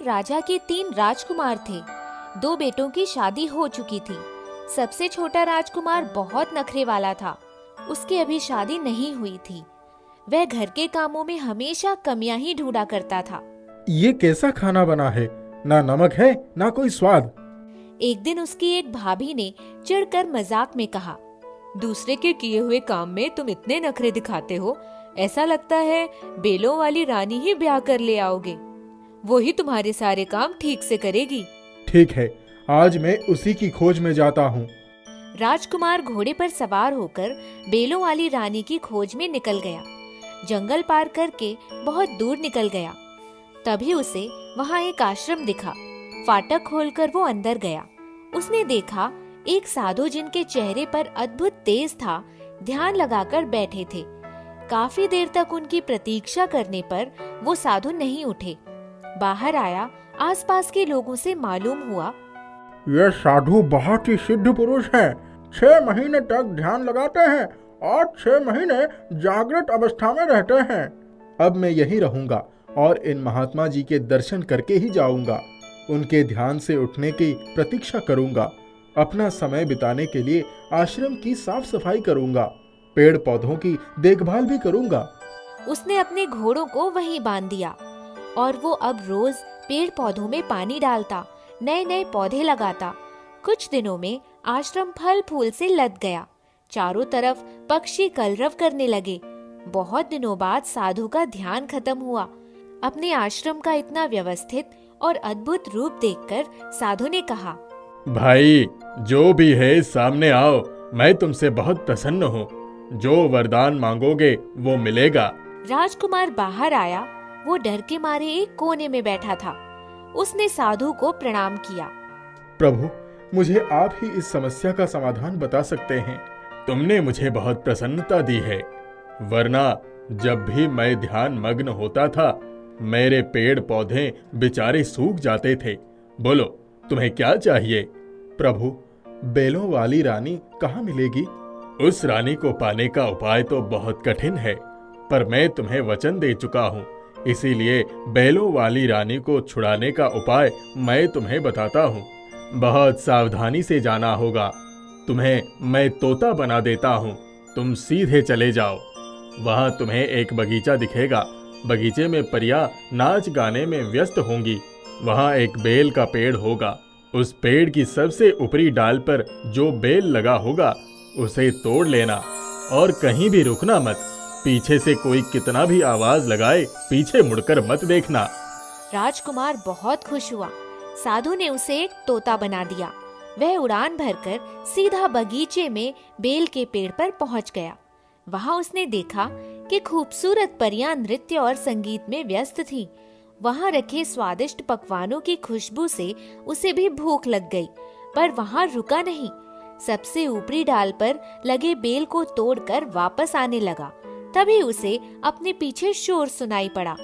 एक राजा के 3 राजकुमार थे। 2 बेटों की शादी हो चुकी थी। सबसे छोटा राजकुमार बहुत नखरे वाला था। उसकी अभी शादी नहीं हुई थी। वह घर के कामों में हमेशा कमियां ही ढूंढा करता था। ये कैसा खाना बना है, ना नमक है ना कोई स्वाद। एक दिन उसकी एक भाभी ने चिढ़कर मजाक में कहा, दूसरे के किए हुए काम में तुम इतने नखरे दिखाते हो, ऐसा लगता है बेलों वाली रानी ही ब्याह कर ले आओगे। वो ही तुम्हारे सारे काम ठीक से करेगी। ठीक है, आज मैं उसी की खोज में जाता हूँ। राजकुमार घोड़े पर सवार होकर बेलों वाली रानी की खोज में निकल गया। जंगल पार करके बहुत दूर निकल गया। तभी उसे वहाँ एक आश्रम दिखा। फाटक खोलकर वो अंदर गया। उसने देखा एक साधु जिनके चेहरे पर अद्भुत तेज था, ध्यान लगाकर बैठे थे। काफी देर तक उनकी प्रतीक्षा करने पर वो साधु नहीं उठे। बाहर आया, आसपास के लोगों से मालूम हुआ, ये साधु बहुत ही सिद्ध पुरुष हैं। 6 महीने तक ध्यान लगाते हैं और 6 महीने जागृत अवस्था में रहते हैं। अब मैं यहीं रहूंगा और इन महात्मा जी के दर्शन करके ही जाऊंगा। उनके ध्यान से उठने की प्रतीक्षा करूंगा। अपना समय बिताने के लिए आश्रम की साफ सफाई करूंगा। पेड़ पौधों की देखभाल भी करूंगा। उसने अपने घोड़ों को वहीं बांध दिया और वो अब रोज पेड़ पौधों में पानी डालता, नए नए पौधे लगाता। कुछ दिनों में आश्रम फल फूल से लद गया। चारों तरफ पक्षी कलरव करने लगे। बहुत दिनों बाद साधु का ध्यान खत्म हुआ। अपने आश्रम का इतना व्यवस्थित और अद्भुत रूप देखकर साधु ने कहा, भाई, जो भी है सामने आओ। मैं तुमसे बहुत प्रसन्न हूँ। जो वरदान मांगोगे वो मिलेगा। राजकुमार बाहर आया। वो डर के मारे एक कोने में बैठा था। उसने साधु को प्रणाम किया। प्रभु, मुझे आप ही इस समस्या का समाधान बता सकते हैं। तुमने मुझे बहुत प्रसन्नता दी है, वरना जब भी मैं ध्यान मग्न होता था मेरे पेड़ पौधे बेचारे सूख जाते थे। बोलो, तुम्हें क्या चाहिए? प्रभु, बेलों वाली रानी कहाँ मिलेगी? उस रानी को पाने का उपाय तो बहुत कठिन है, पर मैं तुम्हें वचन दे चुका हूँ। इसीलिए बेलों वाली रानी को छुड़ाने का उपाय मैं तुम्हें बताता हूँ। बहुत सावधानी से जाना होगा। तुम्हें मैं तोता बना देता हूँ। तुम सीधे चले जाओ। वहाँ तुम्हें एक बगीचा दिखेगा। बगीचे में परियां नाच गाने में व्यस्त होंगी। वहाँ एक बेल का पेड़ होगा। उस पेड़ की सबसे ऊपरी डाल पर जो बेल लगा होगा उसे तोड़ लेना और कहीं भी रुकना मत। पीछे से कोई कितना भी आवाज लगाए पीछे मुड़कर मत देखना। राजकुमार बहुत खुश हुआ। साधु ने उसे एक तोता बना दिया। वह उड़ान भरकर सीधा बगीचे में बेल के पेड़ पर पहुंच गया। वहां उसने देखा कि खूबसूरत परियां नृत्य और संगीत में व्यस्त थीं। वहां रखे स्वादिष्ट पकवानों की खुशबू से उसे भी भूख लग गई, पर वहां रुका नहीं। सबसे ऊपरी डाल पर लगे बेल को तोड़कर वापस आने लगा। तभी उसे अपने पीछे शोर सुनाई पड़ा,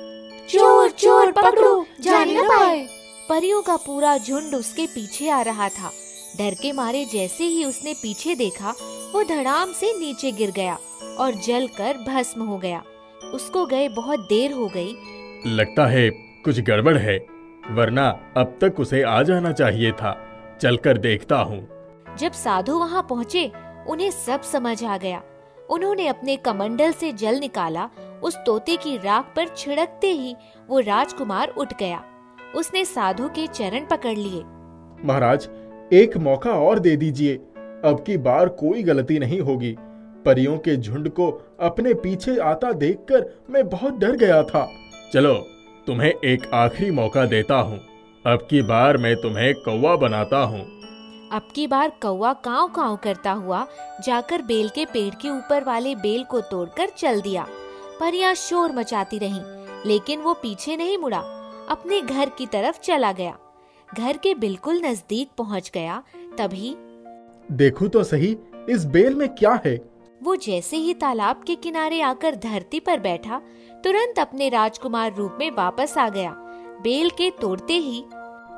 चोर चोर पकड़ो, जाने न पाए। परियों का पूरा झुंड उसके पीछे आ रहा था। डर के मारे जैसे ही उसने पीछे देखा, वो धड़ाम से नीचे गिर गया और जलकर भस्म हो गया। उसको गए बहुत देर हो गई। लगता है कुछ गड़बड़ है, वरना अब तक उसे आ जाना चाहिए था। चलकर देखता हूँ। जब साधु वहाँ पहुँचे, उन्हें सब समझ आ गया। उन्होंने अपने कमंडल से जल निकाला। उस तोते की राख पर छिड़कते ही वो राजकुमार उठ गया। उसने साधु के चरण पकड़ लिए। महाराज, एक मौका और दे दीजिए। अब की बार कोई गलती नहीं होगी। परियों के झुंड को अपने पीछे आता देखकर मैं बहुत डर गया था। चलो, तुम्हें एक आखिरी मौका देता हूँ। अब की बार मैं तुम्हें कौवा बनाता हूँ। अब की बार कौवा काँव काँव करता हुआ जाकर बेल के पेड़ के ऊपर वाले बेल को तोड़कर चल दिया। परियां शोर मचाती रहीं, लेकिन वो पीछे नहीं मुड़ा, अपने घर की तरफ चला गया। घर के बिल्कुल नजदीक पहुंच गया। तभी देखो तो सही, इस बेल में क्या है? वो जैसे ही तालाब के किनारे आकर धरती पर बैठा, तुरंत अपने राजकुमार रूप में वापस आ गया। बेल के तोड़ते ही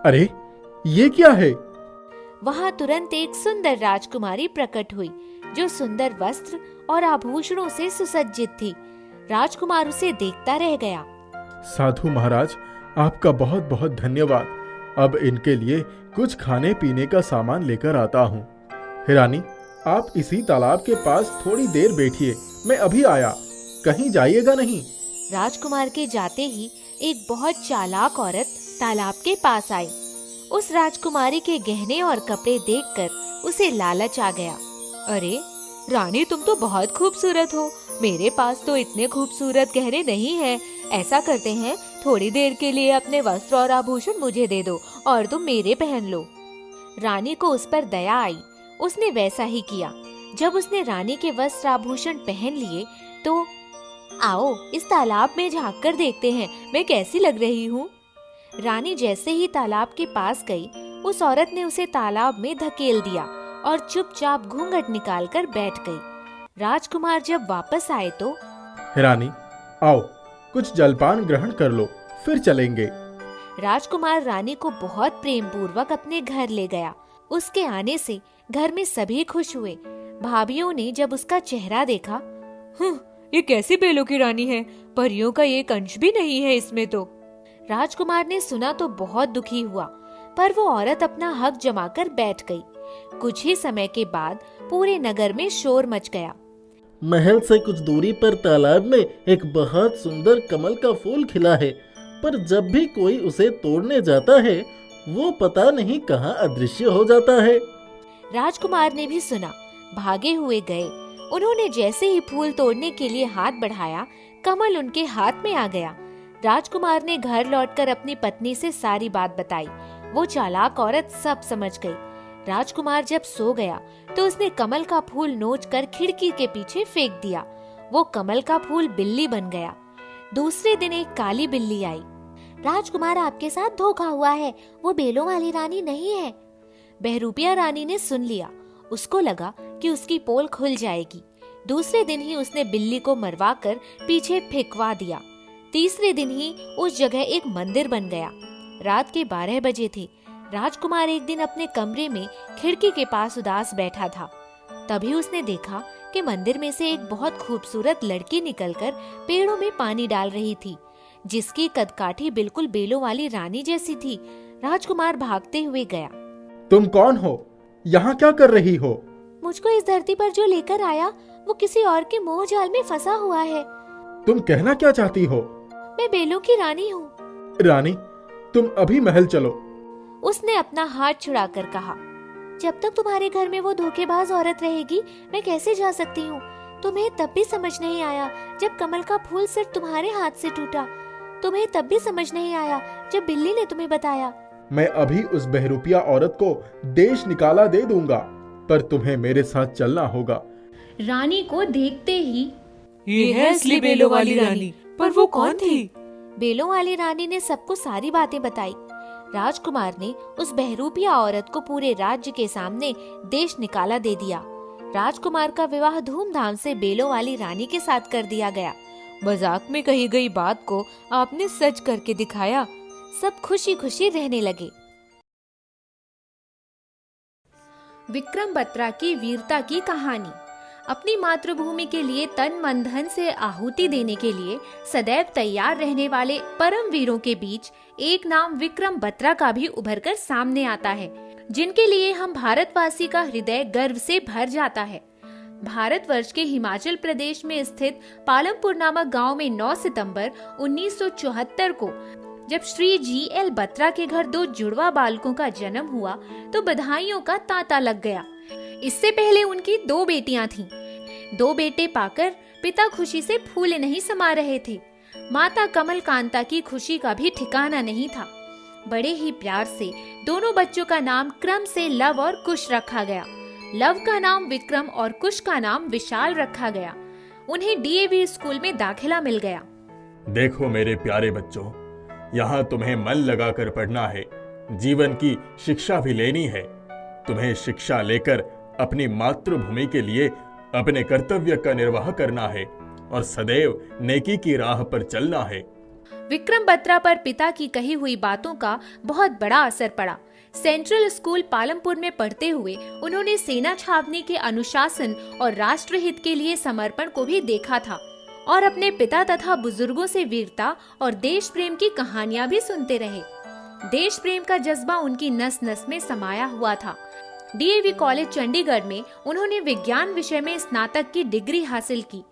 अरे, ये क्या है? वहाँ तुरंत एक सुंदर राजकुमारी प्रकट हुई, जो सुंदर वस्त्र और आभूषणों से सुसज्जित थी। राजकुमार उसे देखता रह गया। साधु महाराज, आपका बहुत बहुत धन्यवाद। अब इनके लिए कुछ खाने पीने का सामान लेकर आता हूँ। रानी, आप इसी तालाब के पास थोड़ी देर बैठिए, मैं अभी आया, कहीं जाइएगा नहीं। राजकुमार के जाते ही एक बहुत चालाक औरत तालाब के पास आई। उस राजकुमारी के गहने और कपड़े देखकर उसे लालच आ गया। अरे रानी, तुम तो बहुत खूबसूरत हो, मेरे पास तो इतने खूबसूरत गहने नहीं हैं। ऐसा करते हैं, थोड़ी देर के लिए अपने वस्त्र और आभूषण मुझे दे दो और तुम मेरे पहन लो। रानी को उस पर दया आई, उसने वैसा ही किया। जब उसने रानी के वस्त्र आभूषण पहन लिए तो आओ इस तालाब में झांक कर देखते हैं मैं कैसी लग रही हूँ। रानी जैसे ही तालाब के पास गई, उस औरत ने उसे तालाब में धकेल दिया और चुपचाप घूंघट निकालकर बैठ गई। राजकुमार जब वापस आए तो रानी, आओ कुछ जलपान ग्रहण कर लो, फिर चलेंगे। राजकुमार रानी को बहुत प्रेम पूर्वक अपने घर ले गया। उसके आने से घर में सभी खुश हुए। भाभियों ने जब उसका चेहरा देखा, ये कैसी बेलों की रानी है, परियों का एक अंश भी नहीं है इसमें तो। राजकुमार ने सुना तो बहुत दुखी हुआ, पर वो औरत अपना हक जमाकर बैठ गई। कुछ ही समय के बाद पूरे नगर में शोर मच गया। महल से कुछ दूरी पर तालाब में एक बहुत सुंदर कमल का फूल खिला है, पर जब भी कोई उसे तोड़ने जाता है वो पता नहीं कहाँ अदृश्य हो जाता है। राजकुमार ने भी सुना, भागे हुए गए। उन्होंने जैसे ही फूल तोड़ने के लिए हाथ बढ़ाया, कमल उनके हाथ में आ गया। राजकुमार ने घर लौटकर अपनी पत्नी से सारी बात बताई। वो चालाक औरत सब समझ गई। राजकुमार जब सो गया तो उसने कमल का फूल नोचकर खिड़की के पीछे फेंक दिया। वो कमल का फूल बिल्ली बन गया। दूसरे दिन एक काली बिल्ली आई। राजकुमार, आपके साथ धोखा हुआ है, वो बेलों वाली रानी नहीं है। बहरूपिया रानी ने सुन लिया। उसको लगा कि उसकी पोल खुल जाएगी। दूसरे दिन ही उसने बिल्ली को मरवाकर पीछे फेंकवा दिया। तीसरे दिन ही उस जगह एक मंदिर बन गया। रात के 12 बजे थे। राजकुमार एक दिन अपने कमरे में खिड़की के पास उदास बैठा था। तभी उसने देखा कि मंदिर में से एक बहुत खूबसूरत लड़की निकलकर पेड़ों में पानी डाल रही थी, जिसकी कदकाठी बिल्कुल बेलों वाली रानी जैसी थी। राजकुमार भागते हुए गया। तुम कौन हो? यहाँ क्या कर रही हो? मुझको इस धरती पर जो लेकर आया वो किसी और के मोह जाल में फंसा हुआ है। तुम कहना क्या चाहती हो? मैं बेलों की रानी हूँ। रानी, तुम अभी महल चलो। उसने अपना हाथ छुड़ाकर कहा। जब तक तुम्हारे घर में वो धोखेबाज औरत रहेगी मैं कैसे जा सकती हूँ। तुम्हें तब भी समझ नहीं आया जब कमल का फूल सिर्फ तुम्हारे हाथ से टूटा। तुम्हें तब भी समझ नहीं आया जब बिल्ली ने तुम्हें बताया। मैं अभी उस बहरूपिया औरत को देश निकाला दे दूंगा, पर तुम्हें मेरे साथ चलना होगा। रानी को देखते ही ये है असली बेलों वाली रानी, पर वो कौन थी? बेलों वाली रानी ने सबको सारी बातें बताई। राजकुमार ने उस बहरूपिया औरत को पूरे राज्य के सामने देश निकाला दे दिया। राजकुमार का विवाह धूमधाम से बेलों वाली रानी के साथ कर दिया गया। मजाक में कही गई बात को आपने सच करके दिखाया। सब खुशी खुशी रहने लगे। विक्रम बत्रा की वीरता की कहानी। अपनी मातृभूमि के लिए तन मन धन से आहुति देने के लिए सदैव तैयार रहने वाले परम वीरों के बीच एक नाम विक्रम बत्रा का भी उभरकर सामने आता है, जिनके लिए हम भारतवासी का हृदय गर्व से भर जाता है। भारतवर्ष के हिमाचल प्रदेश में स्थित पालमपुर नामक गांव में 9 सितंबर 1974 को जब श्री जी.एल. बत्रा के घर 2 जुड़वा बालकों का जन्म हुआ तो बधाइयों का तांता लग गया। इससे पहले उनकी 2 बेटियां थीं। 2 बेटे पाकर पिता खुशी से फूले नहीं समा रहे थे। माता कमल कांता की खुशी का भी ठिकाना नहीं था। बड़े ही प्यार से दोनों बच्चों का नाम क्रम से लव और कुश रखा गया। लव का नाम विक्रम और कुश का नाम विशाल रखा गया। उन्हें डीएवी स्कूल में दाखिला मिल गया। देखो मेरे प्यारे बच्चों, यहाँ तुम्हें मन लगाकर पढ़ना है, जीवन की शिक्षा भी लेनी है। तुम्हें शिक्षा लेकर अपनी मातृभूमि के लिए अपने कर्तव्य का निर्वाह करना है और सदैव नेकी की राह पर चलना है। विक्रम बत्रा पर पिता की कही हुई बातों का बहुत बड़ा असर पड़ा। सेंट्रल स्कूल पालमपुर में पढ़ते हुए उन्होंने सेना छावनी के अनुशासन और राष्ट्रहित के लिए समर्पण को भी देखा था। और अपने पिता तथा बुजुर्गों से वीरता और देश प्रेम की कहानियां भी सुनते रहे। देश प्रेम का जज्बा उनकी नस नस में समाया हुआ था। डीएवी कॉलेज चंडीगढ़ में उन्होंने विज्ञान विषय में स्नातक की डिग्री हासिल की।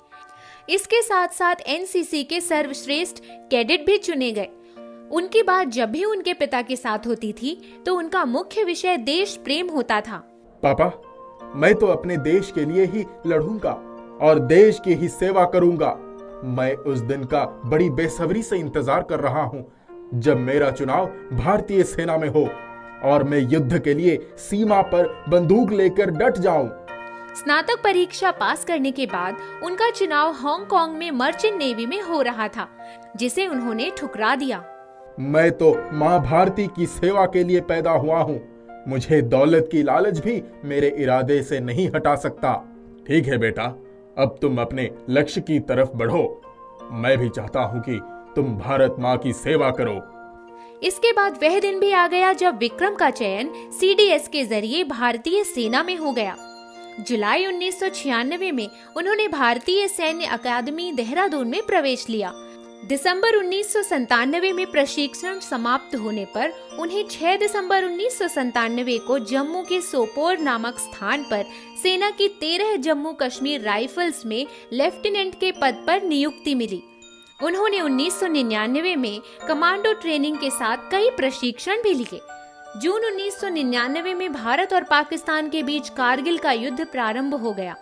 इसके साथ साथ एनसीसी के सर्वश्रेष्ठ कैडेट भी चुने गए। उनकी बात जब भी उनके पिता के साथ होती थी तो उनका मुख्य विषय देश प्रेम होता था। पापा, मैं तो अपने देश के लिए ही लड़ूंगा और देश की ही सेवा करूंगा। मैं उस दिन का बड़ी बेसब्री से इंतजार कर रहा हूं जब मेरा चुनाव भारतीय सेना में हो और मैं युद्ध के लिए सीमा पर बंदूक लेकर डट जाऊं। स्नातक परीक्षा पास करने के बाद उनका चुनाव हांगकांग में मर्चेंट नेवी में हो रहा था, जिसे उन्होंने ठुकरा दिया। मैं तो माँ भारती की सेवा के लिए पैदा हुआ हूँ। मुझे दौलत की लालच भी मेरे इरादे से नहीं हटा सकता। ठीक है बेटा, अब तुम अपने लक्ष्य की तरफ बढ़ो। मैं भी चाहता हूँ कि तुम भारत माँ की सेवा करो। इसके बाद वह दिन भी आ गया जब विक्रम का चयन सीडीएस के जरिए भारतीय सेना में हो गया। जुलाई 1996 में उन्होंने भारतीय सैन्य अकादमी देहरादून में प्रवेश लिया। दिसंबर 1997 में प्रशिक्षण समाप्त होने पर उन्हें 6 दिसंबर 1997 को जम्मू के सोपोर नामक स्थान पर सेना की 13 जम्मू कश्मीर राइफल्स में लेफ्टिनेंट के पद पर नियुक्ति मिली। उन्होंने 1999 में कमांडो ट्रेनिंग के साथ कई प्रशिक्षण भी लिए। जून 1999 में भारत और पाकिस्तान के बीच कारगिल का युद्ध प्रारंभ हो गया।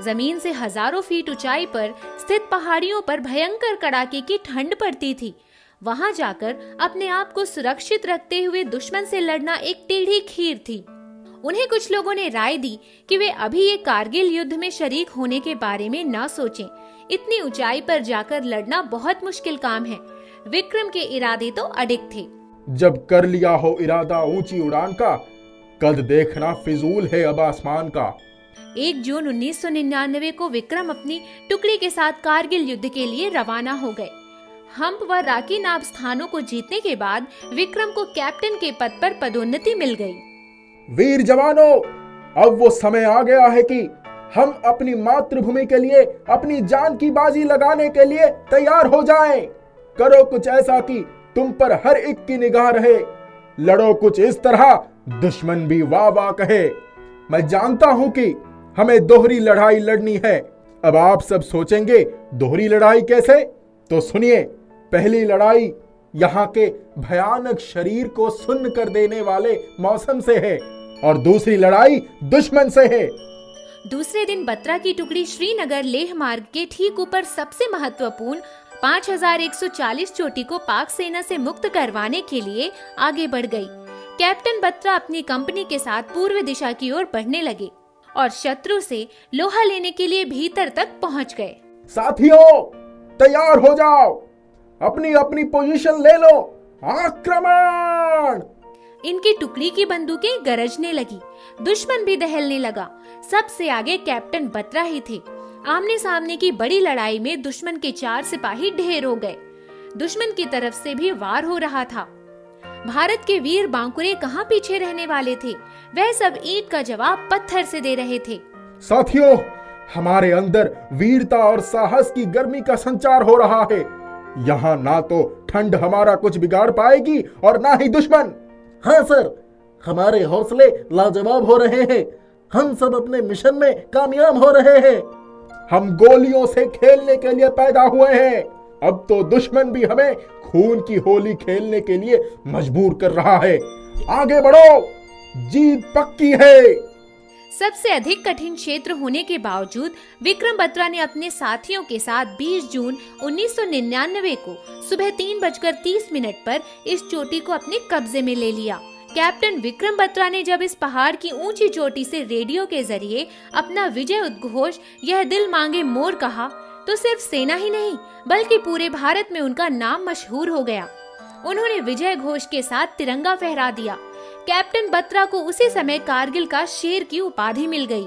जमीन से हजारों फीट ऊंचाई पर स्थित पहाड़ियों पर भयंकर कड़ाके की ठंड पड़ती थी। वहां जाकर अपने आप को सुरक्षित रखते हुए दुश्मन से लड़ना एक टेढ़ी खीर थी। उन्हें कुछ लोगों ने राय दी कि वे अभी ये कारगिल युद्ध में शरीक होने के बारे में न सोचें। इतनी ऊंचाई पर जाकर लड़ना बहुत मुश्किल काम है। विक्रम के इरादे तो अडिग थे। जब कर लिया हो इरादा ऊंची उड़ान का, कद देखना फिजूल है अब आसमान का। 1 जून 1999 को विक्रम अपनी टुकड़ी के साथ कारगिल युद्ध के लिए रवाना हो गए। हम्प व राकी नाब स्थानों को जीतने के बाद विक्रम को कैप्टन के पद पर पदोन्नति मिल गई। वीर जवानों, अब वो समय आ गया है कि हम अपनी मातृभूमि के लिए अपनी जान की बाजी लगाने के लिए तैयार हो जाएं। करो कुछ ऐसा कि तुम पर हर एक की निगाह रहे। लड़ो कुछ इस तरह दुश्मन भी वाह वाह कहे। मैं जानता हूं कि हमें दोहरी लड़ाई लड़नी है। अब आप सब सोचेंगे दोहरी लड़ाई कैसे? तो सुनिए, पहली लड़ाई यहाँ के भयानक शरीर को सुन्न कर देने वाले मौसम से है और दूसरी लड़ाई दुश्मन से है। दूसरे दिन बत्रा की टुकड़ी श्रीनगर लेह मार्ग के ठीक ऊपर सबसे महत्वपूर्ण 5140 चोटी को पाक सेना से मुक्त करवाने के लिए आगे बढ़ गई। कैप्टन बत्रा अपनी कंपनी के साथ पूर्व दिशा की ओर बढ़ने लगे और शत्रु से लोहा लेने के लिए भीतर तक पहुंच गए। साथियों, तैयार हो जाओ, अपनी अपनी पोजीशन ले लो, आक्रमण! इनकी टुकड़ी की बंदूकें गरजने लगी। दुश्मन भी दहलने लगा। सबसे आगे कैप्टन बत्रा ही थे। आमने सामने की बड़ी लड़ाई में दुश्मन के 4 सिपाही ढेर हो गए। दुश्मन की तरफ से भी वार हो रहा था। भारत के वीर बांकुरे कहाँ पीछे रहने वाले थे। वह सब ईंट का जवाब पत्थर से दे रहे थे। साथियों, हमारे अंदर वीरता और साहस की गर्मी का संचार हो रहा है। यहाँ ना तो ठंड हमारा कुछ बिगाड़ पाएगी और ना ही दुश्मन। हाँ सर, हमारे हौसले लाजवाब हो रहे हैं। हम सब अपने मिशन में कामयाब हो रहे हैं। हम गोलियों से खेलने के लिए पैदा हुए हैं। अब तो दुश्मन भी हमें खून की होली खेलने के लिए मजबूर कर रहा है। आगे बढ़ो, जीत पक्की है। सबसे अधिक कठिन क्षेत्र होने के बावजूद विक्रम बत्रा ने अपने साथियों के साथ 20 जून 1999 को सुबह 3:30 पर इस चोटी को अपने कब्जे में ले लिया। कैप्टन विक्रम बत्रा ने जब इस पहाड़ की ऊंची चोटी से रेडियो के जरिए अपना विजय उद्घोष यह दिल मांगे मोर कहा तो सिर्फ सेना ही नहीं बल्कि पूरे भारत में उनका नाम मशहूर हो गया। उन्होंने विजय घोष के साथ तिरंगा फहरा दिया। कैप्टन बत्रा को उसी समय कारगिल का शेर की उपाधि मिल गई।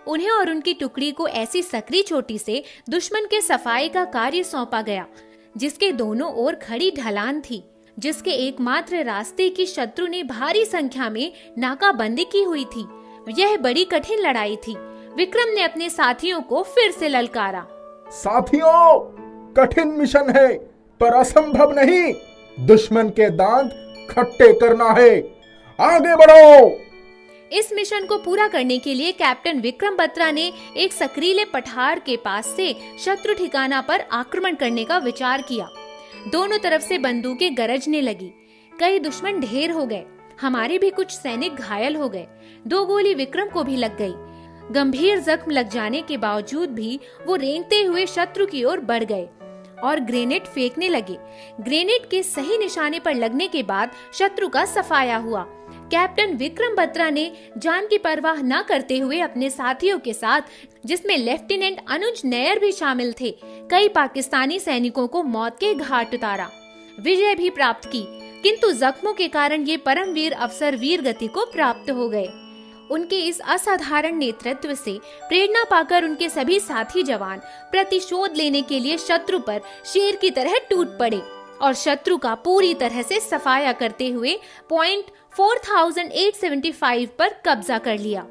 उन्हें और उनकी टुकड़ी को ऐसी सकरी चोटी से दुश्मन के सफाई का कार्य सौंपा गया जिसके दोनों ओर खड़ी ढलान थी, जिसके एकमात्र रास्ते की शत्रु ने भारी संख्या में नाकाबंदी की हुई थी। यह बड़ी कठिन लड़ाई थी। विक्रम ने अपने साथियों को फिर से ललकारा। साथियों, कठिन मिशन है पर असंभव नहीं। दुश्मन के दांत खट्टे करना है। आगे बढ़ो। इस मिशन को पूरा करने के लिए कैप्टन विक्रम बत्रा ने एक सकरीले पठार के पास से शत्रु ठिकाना पर आक्रमण करने का विचार किया। दोनों तरफ से बंदूकें गरजने लगी। कई दुश्मन ढेर हो गए। हमारे भी कुछ सैनिक घायल हो गए। 2 गोली विक्रम को भी लग गई। गंभीर जख्म लग जाने के बावजूद भी वो रेंगते हुए शत्रु की ओर बढ़ गए और ग्रेनेड फेंकने लगे। ग्रेनेड के सही निशाने पर लगने के बाद शत्रु का सफाया हुआ। कैप्टन विक्रम बत्रा ने जान की परवाह न करते हुए अपने साथियों के साथ, जिसमें लेफ्टिनेंट अनुज नैयर भी शामिल थे, कई पाकिस्तानी सैनिकों को मौत के घाट उतारा। विजय भी प्राप्त की, किंतु जख्मों के कारण ये परमवीर अफसर वीर गति को प्राप्त हो गए। उनके इस असाधारण नेतृत्व से प्रेरणा पाकर उनके सभी साथी जवान प्रतिशोध लेने के लिए शत्रु पर शेर की तरह टूट पड़े और शत्रु का पूरी तरह से सफाया करते हुए पॉइंट 4875 पर कब्जा कर लिया।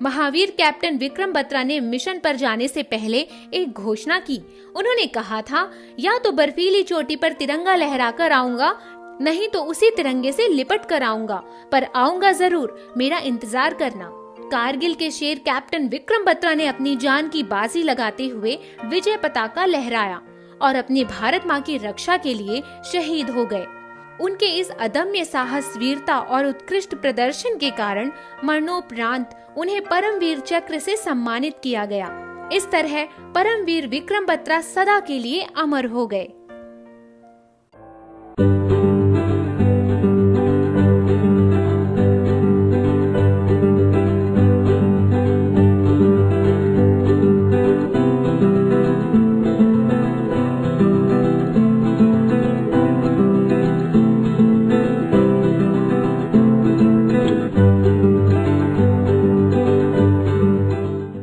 महावीर कैप्टन विक्रम बत्रा ने मिशन पर जाने से पहले एक घोषणा की। उन्होंने कहा था, या तो बर्फीली चोटी पर तिरंगा लहराकर आऊंगा, नहीं तो उसी तिरंगे से लिपट कर आऊंगा, पर आऊंगा जरूर, मेरा इंतजार करना। कारगिल के शेर कैप्टन विक्रम बत्रा ने अपनी जान की बाजी लगाते हुए विजय पताका लहराया और अपनी भारत माँ की रक्षा के लिए शहीद हो गए। उनके इस अदम्य साहस, वीरता और उत्कृष्ट प्रदर्शन के कारण मरणोपरांत उन्हें परमवीर चक्र से सम्मानित किया गया। इस तरह परमवीर विक्रम बत्रा सदा के लिए अमर हो गए।